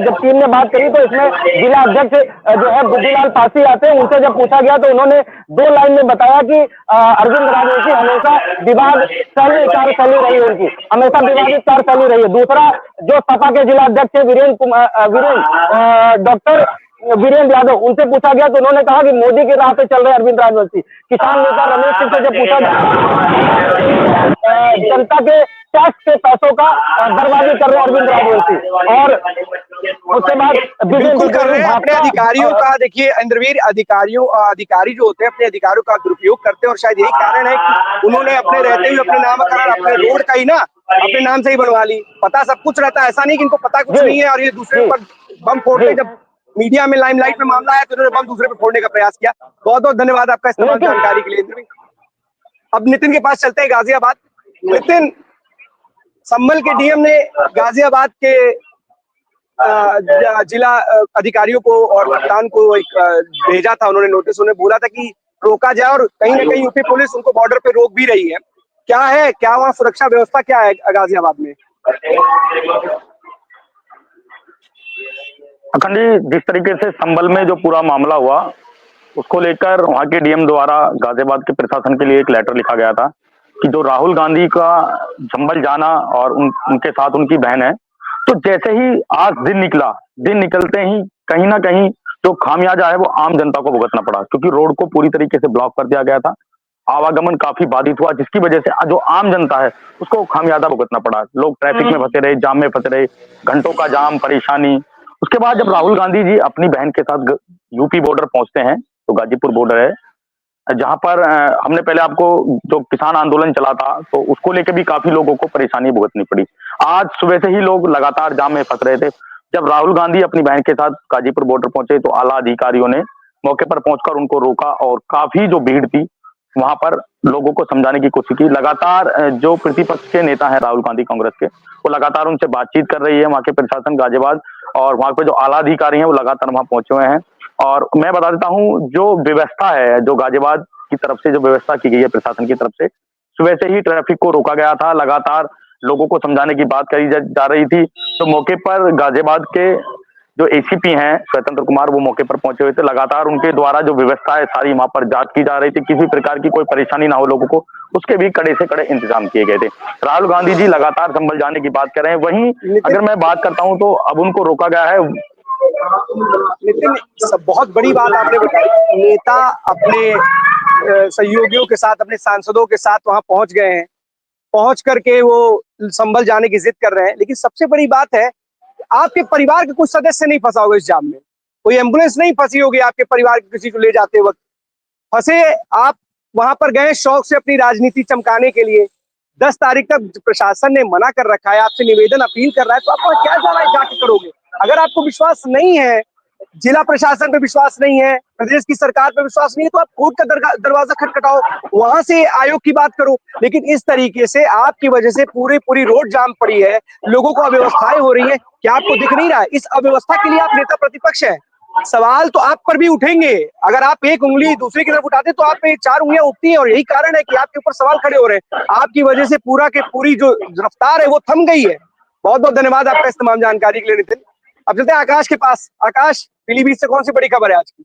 जब टीम ने बात करी तो इसमें जिला अध्यक्ष जो है बुद्धिलाल पासी आते हैं, उनसे जब पूछा गया तो उन्होंने 2 लाइन में बताया कि अरविंद राजवंशी हमेशा विवादशैली कार्यशैली रही है, उनकी हमेशा विवादित कार्यशैली रही है। दूसरा जो सपा के जिला अध्यक्ष है डॉक्टर वीरेंद्र यादव, उनसे पूछा गया तो उन्होंने कहा कि मोदी की राह पे चल रहे अरविंद राजवंशी। किसान नेता रमेश सिंह से जब पूछा गया, जनता के टैक्स के पैसों का बर्बादी कर रहे अरविंद राजवंशी। और उसके बाद बिल्कुल कर रहे हैं अपने अधिकारियों का। देखिए इंद्रवीर, अधिकारी जो होते हैं अपने अधिकारों का दुरुपयोग करते हैं, और शायद यही कारण है कि उन्होंने अपने रहते हुए अपने नामकरण अपने रोड का ही ना अपने नाम से ही बनवा ली। पता सब कुछ रहता है, ऐसा नहीं कि इनको पता कुछ नहीं है और ये दूसरे पर बम फोड़ते। जब मीडिया में लाइमलाइट में मामला आया तो उन्होंने बम दूसरे पे फोड़ने का प्रयास किया। बहुत बहुत धन्यवाद आपका इस तमाम जानकारी के लिए। अब नितिन के पास चलते हैं गाजियाबाद। नितिन, संभल के डीएम ने गाजियाबाद के जिला अधिकारियों को और कप्तान को एक भेजा था, उन्होंने नोटिस, उन्हें बोला था कि रोका जाए, और कहीं ना कहीं यूपी पुलिस उनको बॉर्डर पे रोक भी रही है। क्या है, क्या वहाँ सुरक्षा व्यवस्था क्या है गाजियाबाद में? अखंड जी, जिस तरीके से संभल में जो पूरा मामला हुआ उसको लेकर वहां के डीएम द्वारा गाजियाबाद के प्रशासन के लिए एक लेटर लिखा गया था कि जो राहुल गांधी का संभल जाना और उनके साथ उनकी बहन है, तो जैसे ही आज दिन निकला, दिन निकलते ही कहीं ना कहीं जो खामियाजा है वो आम जनता को भुगतना पड़ा, क्योंकि रोड को पूरी तरीके से ब्लॉक कर दिया गया था। आवागमन काफी बाधित हुआ, जिसकी वजह से जो आम जनता है उसको खामियाजा भुगतना पड़ा। लोग ट्रैफिक में फंसे रहे, जाम में फंसे रहे, घंटों का जाम, परेशानी। उसके बाद जब राहुल गांधी जी अपनी बहन के साथ यूपी बॉर्डर पहुंचते हैं, तो गाजीपुर बॉर्डर है जहां पर हमने पहले आपको जो किसान आंदोलन चला था तो उसको लेकर भी काफी लोगों को परेशानी भुगतनी पड़ी। आज सुबह से ही लोग लगातार जाम में फंस रहे थे। जब राहुल गांधी अपनी बहन के साथ गाजीपुर बॉर्डर पहुंचे तो आला अधिकारियों ने मौके पर पहुंचकर उनको रोका और काफी जो भीड़ थी वहां पर लोगों को समझाने की कोशिश की। लगातार जो प्रतिपक्ष के नेता है राहुल गांधी कांग्रेस के, वो लगातार उनसे बातचीत कर रही है, वहां के प्रशासन गाजियाबाद और वहां पे जो आला अधिकारी हैं वो लगातार वहां पहुंचे हुए हैं। और मैं बता देता हूं, जो व्यवस्था है, जो गाजियाबाद की तरफ से जो व्यवस्था की गई है प्रशासन की तरफ से, सुबह से ही ट्रैफिक को रोका गया था। लगातार लोगों को समझाने की बात करी जा रही थी। तो मौके पर गाजियाबाद के जो एसीपी हैं स्वतंत्र कुमार, वो मौके पर पहुंचे हुए थे। लगातार उनके द्वारा जो व्यवस्था है सारी वहां पर जांच की जा रही थी, किसी प्रकार की कोई परेशानी ना हो लोगों को, उसके भी कड़े से कड़े इंतजाम किए गए थे। राहुल गांधी जी लगातार संभल जाने की बात कर रहे हैं। वहीं अगर मैं बात करता हूं तो अब उनको रोका गया है। नितिन, बहुत बड़ी बात आपने बताई। नेता अपने सहयोगियों के साथ, अपने सांसदों के साथ वहां पहुंच गए हैं, पहुंच करके वो संभल जाने की जिद कर रहे हैं। लेकिन सबसे बड़ी बात है, आपके परिवार के कुछ सदस्य नहीं फंसा होगा इस जाम में, कोई एम्बुलेंस नहीं फंसी होगी आपके परिवार के किसी को ले जाते वक्त। फंसे आप वहां पर गए शौक से अपनी राजनीति चमकाने के लिए। 10 तारीख तक प्रशासन ने मना कर रखा है, आपसे निवेदन अपील कर रहा है, तो आप वहां क्या जाके करोगे? अगर आपको विश्वास नहीं है, जिला प्रशासन पे विश्वास नहीं है, प्रदेश की सरकार पे विश्वास नहीं है, तो आप कोर्ट का दरवाजा खटखटाओ, वहां से आयोग की बात करो। लेकिन इस तरीके से आपकी वजह से पूरी रोड जाम पड़ी है, लोगों को अव्यवस्थाएं हो रही है। क्या आपको दिख नहीं रहा है? इस अव्यवस्था के लिए आप नेता प्रतिपक्ष हैं, सवाल तो आप पर भी उठेंगे। अगर आप एक उंगली दूसरे की तरफ उठाते तो आप पे 4 उंगलियां उठती हैं, और यही कारण है कि आपके ऊपर सवाल खड़े हो रहे हैं। आपकी वजह से पूरी जो रफ्तार है वो थम गई है। बहुत बहुत धन्यवाद आपका इस तमाम जानकारी के लिए नितिन। अब चलते हैं आकाश के पास। आकाश, पीलीभीत से कौन सी बड़ी खबर है आज की?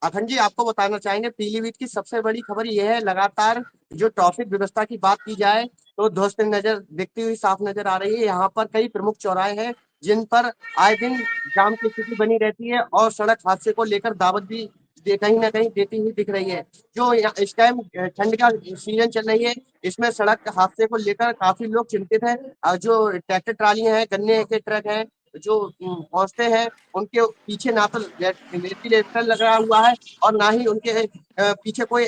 अखंड जी, आपको बताना चाहेंगे पीलीभीत की सबसे बड़ी खबर यह है, लगातार जो ट्रैफिक व्यवस्था की बात की जाए तो ध्वस्त नजर दिखती हुई साफ नजर आ रही है। यहाँ पर कई प्रमुख चौराहे हैं जिन पर आए दिन जाम की स्थिति बनी रहती है और सड़क हादसे को लेकर दावत भी कहीं ना कहीं देती हुई दिख रही है। जो इस टाइम ठंड का सीजन चल रही है, इसमें सड़क हादसे को लेकर काफी लोग चिंतित हैं। जो ट्रैक्टर ट्रालियां हैं, गन्ने के ट्रक हैं, जो पहुंचते हैं, उनके पीछे ना तो वेंटिलेटर लगा हुआ है और ना ही उनके पीछे कोई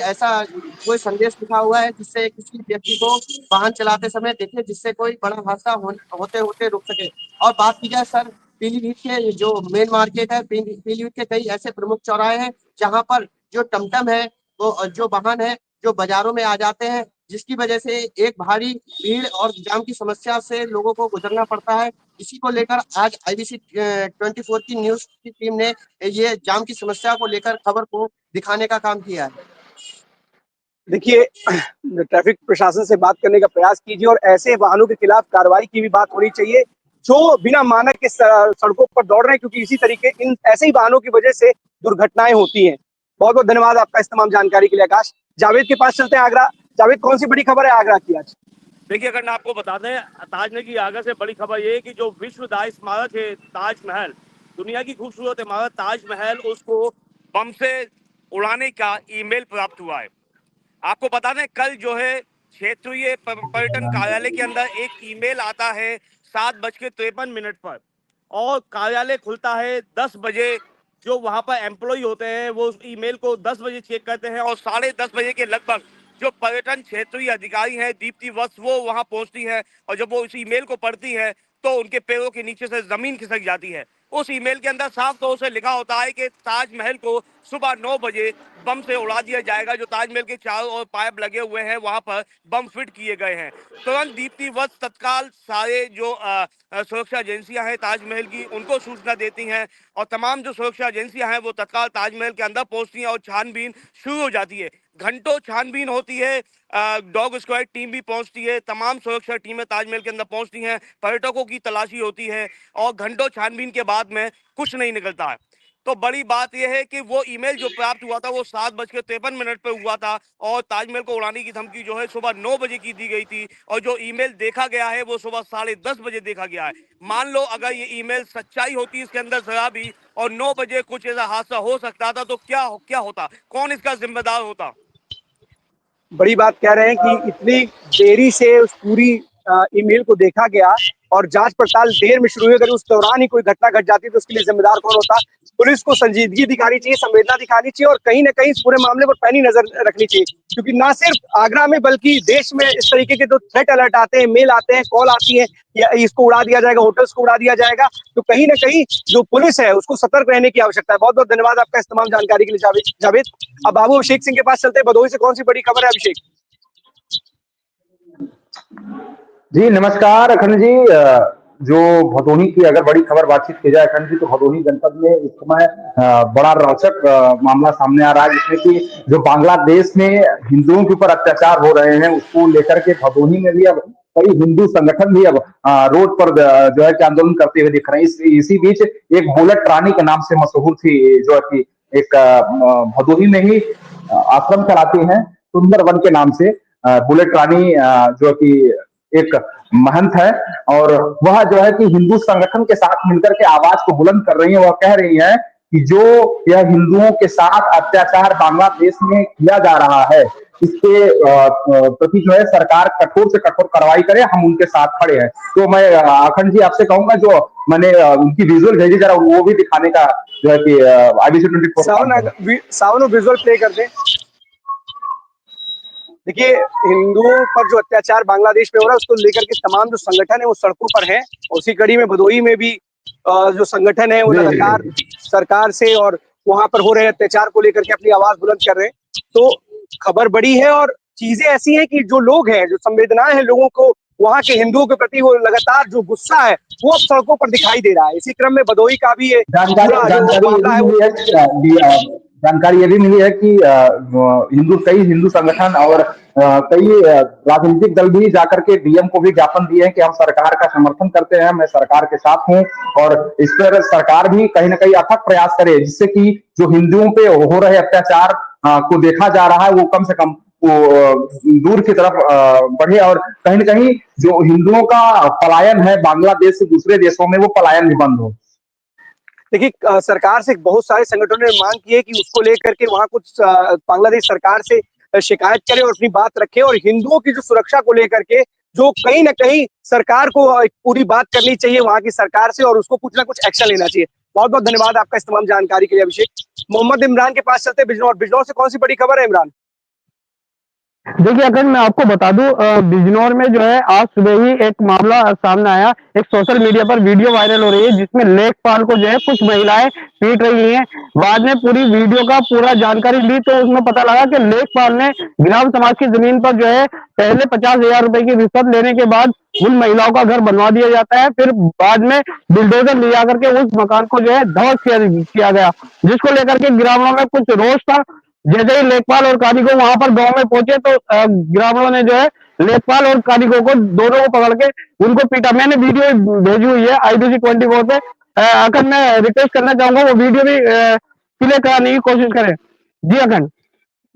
संदेश लिखा हुआ है जिससे किसी व्यक्ति को वाहन चलाते समय देखे, जिससे कोई बड़ा हादसा होते होते रुक सके। और बात की जाए सर, पीलीभीत के जो मेन मार्केट है, पीलीभीत के कई ऐसे प्रमुख चौराहे हैं जहाँ पर जो टमटम है, वो जो वाहन है, जो बाजारों में आ जाते हैं, जिसकी वजह से एक भारी भीड़ और जाम की समस्या से लोगों को गुजरना पड़ता है। इसी को लेकर आज IBC 24 की न्यूज की टीम ने ये जाम की समस्या को लेकर खबर को दिखाने का काम किया है। देखिए, ट्रैफिक प्रशासन से बात करने का प्रयास कीजिए और ऐसे वाहनों के खिलाफ कार्रवाई की भी बात होनी चाहिए जो बिना मानक के सड़कों पर दौड़ रहे हैं, क्योंकि इसी तरीके इन ऐसे ही वाहनों की वजह से दुर्घटनाएं होती हैं। बहुत बहुत धन्यवाद आपका इस तमाम जानकारी के लिए। आकाश, जावेद के पास चलते हैं आगरा। जावेद, कौन सी बड़ी खबर है आगरा की आज? देखिए, अगर मैं आपको बता दें, ताजमहल की आगरा से बड़ी खबर ये है कि जो विश्व दाई स्मारक है ताजमहल, दुनिया की खूबसूरत इमारत ताजमहल, उसको बम से उड़ाने का ईमेल प्राप्त हुआ है। आपको बता दें, कल जो है क्षेत्रीय पर्यटन कार्यालय के अंदर एक ईमेल आता है 7:53 पर, और कार्यालय खुलता है 10 बजे। जो वहां पर एम्प्लॉय होते हैं वो उस ईमेल को 10 बजे चेक करते हैं, और 10:30 बजे के लगभग जो पर्यटन क्षेत्रीय अधिकारी हैं दीप्ति वत्स, वो वहां पहुंचती है, और जब वो इस ईमेल को पढ़ती है तो उनके पैरों के नीचे से जमीन खिसक जाती है। उस ईमेल के अंदर साफ तौर से लिखा होता है कि ताजमहल को सुबह 9 बजे बम से उड़ा दिया जाएगा। जो ताजमहल के चारों ओर पाइप लगे हुए हैं वहां पर बम फिट किए गए हैं। तुरंत दीप्ति वत्स तत्काल सारे जो सुरक्षा एजेंसियां हैं ताजमहल की, उनको सूचना देती हैं, और तमाम जो सुरक्षा एजेंसियां हैं वो तत्काल ताजमहल के अंदर पहुंचती हैं और छानबीन शुरू हो जाती है। घंटों छानबीन होती है, डॉग स्क्वाड टीम भी पहुंचती है, तमाम सुरक्षा टीमें ताजमहल के अंदर पहुंचती हैं, पर्यटकों की तलाशी होती है, और घंटों छानबीन के बाद में कुछ नहीं निकलता है। तो बड़ी बात यह है कि वो ईमेल जो प्राप्त हुआ था वो 7:53 पे हुआ था और ताजमहल को उड़ाने की धमकी जो है सुबह 9 बजे की दी गई थी और जो ईमेल देखा गया है वो सुबह 10:30 बजे देखा गया है। मान लो अगर ये ईमेल सच्चाई होती, इसके अंदर शराबी और 9 बजे कुछ ऐसा हादसा हो सकता था तो क्या होता, कौन इसका जिम्मेदार होता? बड़ी बात कह रहे हैं कि इतनी देरी से उस पूरी ईमेल को देखा गया और जांच पड़ताल देर में शुरू हुई। अगर उस दौरान ही कोई घटना घट जाती तो उसके लिए जिम्मेदार कौन होता? पुलिस को संजीदगी दिखानी चाहिए, संवेदना दिखानी चाहिए और कहीं ना कहीं इस पूरे मामले पर पैनी नजर रखनी चाहिए, क्योंकि ना सिर्फ आगरा में बल्कि देश में इस तरीके के जो थ्रेट अलर्ट आते हैं, मेल आते हैं, कॉल आती है, या इसको उड़ा दिया जाएगा, होटल्स को उड़ा दिया जाएगा, तो कहीं ना कहीं जो पुलिस है उसको सतर्क रहने की आवश्यकता है। बहुत बहुत धन्यवाद आपका इस तमाम जानकारी के लिए जावेद। अब बाबू अभिषेक सिंह के पास चलते हैं। भदोही से कौन सी बड़ी खबर है अभिषेक? जी नमस्कार अखंड जी। जो भदोही की अगर बड़ी खबर बातचीत की जाए अखंड जी, तो भदोही जनपद में इस समय बड़ा रोचक मामला सामने आ रहा है, जिसमें कि जो बांग्लादेश में हिंदुओं के ऊपर अत्याचार हो रहे हैं उसको लेकर के भदोही में भी अब कई हिंदू संगठन भी अब रोड पर जो है कि आंदोलन करते हुए दिख रहे हैं। इसी बीच एक बुलेट रानी के नाम से मशहूर थी, जो है कि एक भदोही में ही आश्रम चलाती हैं सुंदरवन के नाम से, बुलेट रानी जो कि एक महंत है, और वह जो है कि हिंदू संगठन के साथ मिलकर के आवाज को बुलंद कर रही है। वह कह रही है कि जो यह हिंदुओं के साथ अत्याचार बांग्लादेश में किया जा रहा है इसके प्रति जो है सरकार कठोर से कठोर कार्रवाई करे, हम उनके साथ खड़े हैं। तो मैं अखंड जी आपसे कहूंगा, जो मैंने उनकी विजुअल भेजी जरा वो भी दिखाने का जो है कि IBC 24 सावन विजुअल प्ले कर दे। देखिए, हिंदुओं पर जो अत्याचार बांग्लादेश में हो रहा है उसको लेकर के तमाम जो संगठन है वो सड़कों पर हैं। उसी कड़ी में भदोही में भी जो संगठन है वो लगातार सरकार से और वहां पर हो रहे अत्याचार को लेकर के अपनी आवाज बुलंद कर रहे हैं। तो खबर बड़ी है और चीजें ऐसी हैं कि जो लोग हैं, जो संवेदनाएं हैं लोगों को वहां के हिंदुओं के प्रति, वो लगातार जो गुस्सा है वो अब सड़कों पर दिखाई दे रहा है। इसी क्रम में भदोही का भी ये जानकारी ये भी मिली है कि कई हिंदू संगठन और कई राजनीतिक दल भी जाकर के DM को भी ज्ञापन दिए हैं कि हम सरकार का समर्थन करते हैं, मैं सरकार के साथ हूं, और इस पर सरकार भी कहीं ना कहीं अथक प्रयास करे जिससे कि जो हिंदुओं पे हो रहे अत्याचार को देखा जा रहा है वो कम से कम दूर की तरफ बढ़े, और कहीं ना कहीं जो हिंदुओं का पलायन है बांग्लादेश से दूसरे देशों में वो पलायन भी बंद हो। देखिए, सरकार से बहुत सारे संगठनों ने मांग की है कि उसको लेकर के वहां कुछ बांग्लादेश सरकार से शिकायत करे और अपनी बात रखे, और हिंदुओं की जो सुरक्षा को लेकर के जो कहीं ना कहीं सरकार को पूरी बात करनी चाहिए वहां की सरकार से, और उसको कुछ ना कुछ एक्शन लेना चाहिए। बहुत बहुत धन्यवाद आपका इस तमाम जानकारी के लिए अभिषेक। मोहम्मद इमरान के पास चलते बिजनौर। बिजनौर से कौन सी बड़ी खबर है इमरान? देखिए अगर मैं आपको बता दूं, बिजनौर में जो है आज सुबह ही एक मामला सामने आया। एक सोशल मीडिया पर वीडियो वायरल हो रही है जिसमें लेखपाल को जो है कुछ महिलाएं पीट रही हैं। बाद में पूरी वीडियो का पूरा जानकारी ली तो उसमें पता लगा कि लेखपाल ने ग्राम समाज की जमीन पर जो है पहले 50,000 रुपए की रिश्वत लेने के बाद उन महिलाओं का घर बनवा दिया जाता है, फिर बाद में बुलडोजर ले जाकर के उस मकान को जो है ध्वस्त किया गया, जिसको लेकर के ग्रामीणों में कुछ रोष था। जैसे ही लेखपाल और कारीगर वहां पर गांव में पहुंचे तो ग्रामीणों ने जो है लेखपाल और कारीगर को दोनों को पकड़ के उनको पीटा। मैंने वीडियो भेजी हुई है IBC 24 पे। अखंड मैं रिक्वेस्ट करना चाहूंगा वो वीडियो भी प्ले कराने की कोशिश करें। जी अखंड,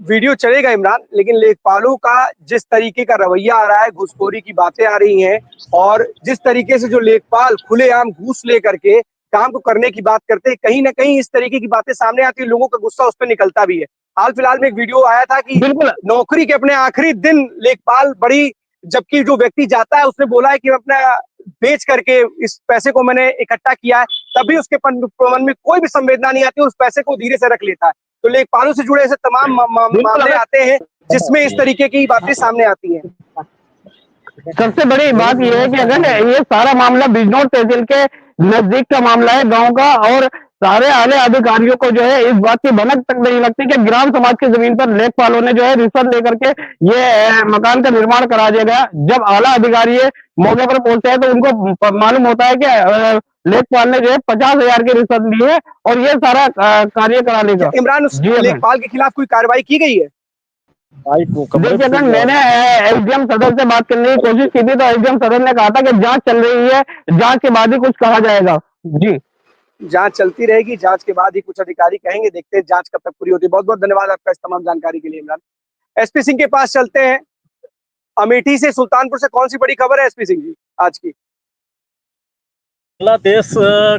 वीडियो चलेगा इमरान, लेकिन लेखपालों का जिस तरीके का रवैया आ रहा है, घूसखोरी की बातें आ रही हैं, और जिस तरीके से जो लेखपाल खुलेआम घूस लेकर के काम को करने की बात करते हैं, कहीं ना कहीं इस तरीके की बातें सामने आती है, लोगों का गुस्सा उस पर निकलता भी है। हाल फिलहाल में एक वीडियो आया था कि नौकरी के अपने आखिरी दिन लेखपाल बड़ी, जबकि जो व्यक्ति जाता है उसने बोला है कि मैं अपना बेच करके इस पैसे को मैंने इकट्ठा किया है, तभी उसके मन में कोई भी संवेदना नहीं आती, उस पैसे को धीरे से रख लेता है। तो लेखपालों से जुड़े ऐसे तमाम मामले आते हैं जिसमें इस तरीके की बातें सामने आती हैं। सबसे बड़ी बात यह है कि अगर ये सारा मामला बिजनौर तहसील के नजदीक का मामला है गांव का, और सारे आले अधिकारियों को जो है इस बात की भनक तक नहीं लगती कि ग्राम समाज की जमीन पर लेखपालों ने जो है रिश्वत लेकर के ये मकान का निर्माण करा दिया गया। जब आला अधिकारी मौके पर पहुंचते हैं तो उनको मालूम होता है कि लेखपाल ने जो है 50,000 की रिश्वत ली है और ये सारा कार्य करा लेगा। इमरान, उस लेखपाल के खिलाफ कोई कार्रवाई की गई है? देखिए अगर मैंने SDM सदर से बात करने की कोशिश की थी तो SDM सदर ने कहा था कि जांच चल रही है, जांच के बाद ही कुछ कहा जाएगा। जी जांच चलती रहेगी, जांच के बाद ही कुछ अधिकारी कहेंगे, देखते हैं जांच कब तक पूरी होती है। बहुत बहुत धन्यवाद आपका इस तमाम जानकारी के लिए इमरान। एसपी सिंह के पास चलते हैं। अमेठी से, सुल्तानपुर से कौन सी बड़ी खबर है एसपी सिंह जी आज की? बांग्लादेश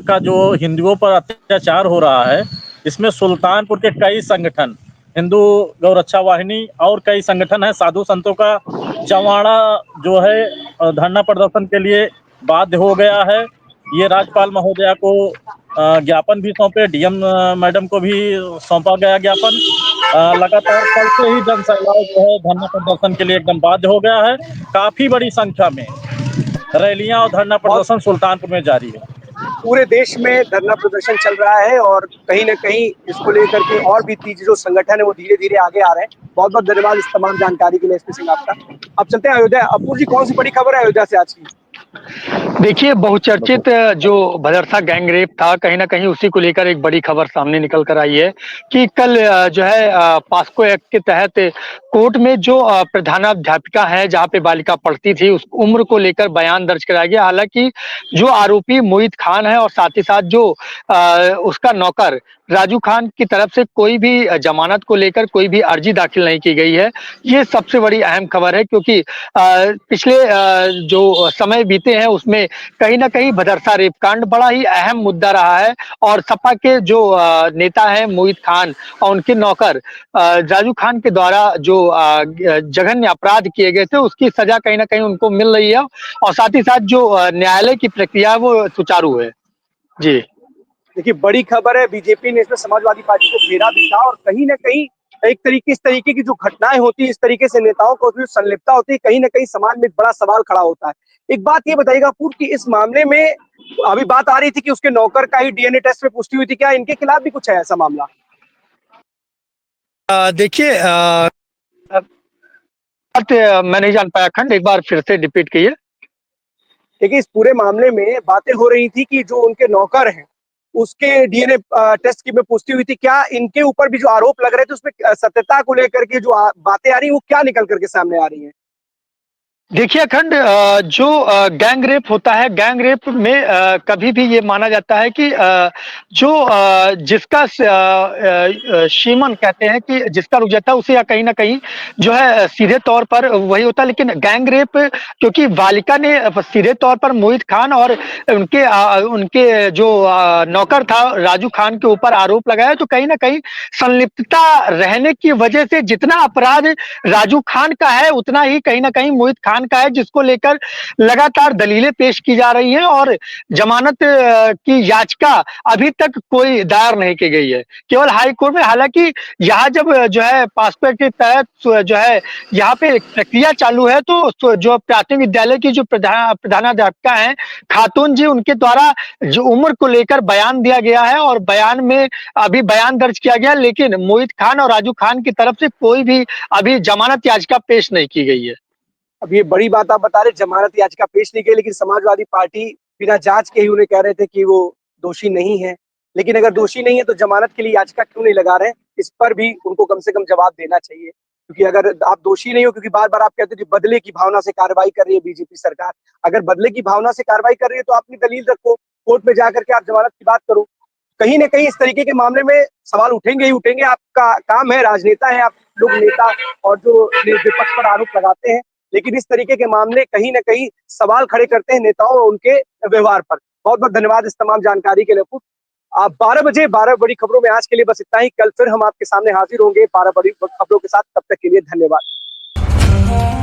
का जो हिंदुओं पर अत्याचार हो रहा है, इसमें सुल्तानपुर के कई संगठन, हिंदू गौरक्षा वाहिनी और कई संगठन है, साधु संतों का जवाड़ा जो है धरना प्रदर्शन के लिए बाध्य हो गया है। ये राज्यपाल महोदया को ज्ञापन भी सौंपे, डीएम मैडम को भी सौंपा गया ज्ञापन। लगातार कल से ही जन सैलाब जो है धरना प्रदर्शन के लिए एकदम बाध्य हो गया है। काफी बड़ी संख्या में रैलियां और धरना प्रदर्शन सुल्तानपुर में जारी है। पूरे देश में धरना प्रदर्शन चल रहा है और कहीं ना कहीं इसको लेकर के और भी तीज जो संगठन है वो धीरे धीरे आगे आ रहे हैं। बहुत बहुत धन्यवाद इस तमाम जानकारी के लिए एसपी सिंह आपका। अब चलते हैं अयोध्या। अपूर्व जी, कौन सी बड़ी खबर है अयोध्या से आज की? देखिए, बहुचर्चित जो भदरसा गैंगरेप था, कहीं ना कहीं उसी को लेकर एक बड़ी खबर सामने निकल कर आई है कि कल जो है पास्को एक्ट के तहत कोर्ट में जो प्रधानाध्यापिका है जहां पे बालिका पढ़ती थी उस उम्र को लेकर बयान दर्ज कराया गया। हालांकि जो आरोपी मोहित खान है और साथ ही साथ जो उसका नौकर राजू खान की तरफ से कोई भी जमानत को लेकर कोई भी अर्जी दाखिल नहीं की गई है। ये सबसे बड़ी अहम खबर है क्योंकि पिछले जो समय बीते हैं उसमें कहीं ना कहीं भदरसा रेप कांड बड़ा ही अहम मुद्दा रहा है और सपा के जो नेता हैं मोहित खान और उनके नौकर राजू खान के द्वारा जो जघन्य अपराध किए गए थे उसकी सजा कहीं ना कहीं उनको मिल रही है और साथ ही साथ जो न्यायालय की प्रक्रिया है वो सुचारू है। जी देखिए, बड़ी खबर है, बीजेपी ने इसमें समाजवादी पार्टी को घेरा भी था और कहीं ना कहीं इस तरीके की जो घटनाएं होती है, इस तरीके से नेताओं को जो संलिप्तता होती है, कहीं ना कहीं समाज में एक बड़ा सवाल खड़ा होता है। एक बात ये बताइएगा पूर्व कि इस मामले में अभी बात आ रही थी कि उसके नौकर का ही डीएनए टेस्ट में पुष्टि हुई थी, क्या इनके खिलाफ भी कुछ है ऐसा मामला? देखिए, मैं नहीं जान पाया खंड, एक बार फिर से रिपीट कीजिए। देखिए, इस पूरे मामले में बातें हो रही थी कि जो उनके नौकर हैं उसके डीएनए टेस्ट की में पुष्टि हुई थी, क्या इनके ऊपर भी जो आरोप लग रहे थे उसमें सत्यता को लेकर के जो बातें आ रही है वो क्या निकल करके सामने आ रही है? देखिए अखंड, जो गैंग रेप होता है, गैंग रेप में कभी भी ये माना जाता है कि जो जिसका शीमन कहते हैं कि जिसका रुक जाता है उसे या कहीं ना कहीं जो है सीधे तौर पर वही होता है। लेकिन गैंग रेप क्योंकि बालिका ने सीधे तौर पर मोहित खान और उनके जो नौकर था राजू खान के ऊपर आरोप लगाया, तो कहीं ना कहीं संलिप्तता रहने की वजह से जितना अपराध राजू खान का है उतना ही कहीं ना कहीं मोहित खान का है, जिसको लेकर लगातार दलीलें पेश की जा रही हैं और जमानत की याचिका अभी तक कोई दायर नहीं की गई है, केवल हाई कोर्ट में। हालांकि यहाँ जब जो है पासपोर्ट के तहत जो है यहाँ पे प्रक्रिया चालू है, तो जो प्राथमिक विद्यालय की जो प्रधानाध्यापिका हैं खातून जी, उनके द्वारा जो उम्र को लेकर बयान दिया गया है और बयान में अभी बयान दर्ज किया गया, लेकिन मोहित खान और राजू खान की तरफ से कोई भी अभी जमानत याचिका पेश नहीं की गई है। अब ये बड़ी बात आप बता रहे, जमानत याचिका पेश नहीं की, लेकिन समाजवादी पार्टी बिना जांच के ही उन्हें कह रहे थे कि वो दोषी नहीं है। लेकिन अगर दोषी नहीं है तो जमानत के लिए याचिका क्यों नहीं लगा रहे हैं? इस पर भी उनको कम से कम जवाब देना चाहिए, क्योंकि अगर आप दोषी नहीं हो, क्योंकि बार बार आप कहते थे बदले की भावना से कार्रवाई कर रही है बीजेपी सरकार, अगर बदले की भावना से कार्रवाई कर रही है तो अपनी दलील रखो, कोर्ट में जाकर के आप जमानत की बात करो। कहीं ना कहीं इस तरीके के मामले में सवाल उठेंगे ही उठेंगे। आपका काम है, राजनेता है आप लोग, नेता और जो विपक्ष पर आरोप लगाते हैं, लेकिन इस तरीके के मामले कहीं ना कहीं सवाल खड़े करते हैं नेताओं और उनके व्यवहार पर। बहुत बहुत धन्यवाद इस तमाम जानकारी के लिए। आप 12 बजे 12 बड़ी खबरों में आज के लिए बस इतना ही। कल फिर हम आपके सामने हाजिर होंगे 12 बड़ी खबरों के साथ। तब तक के लिए धन्यवाद।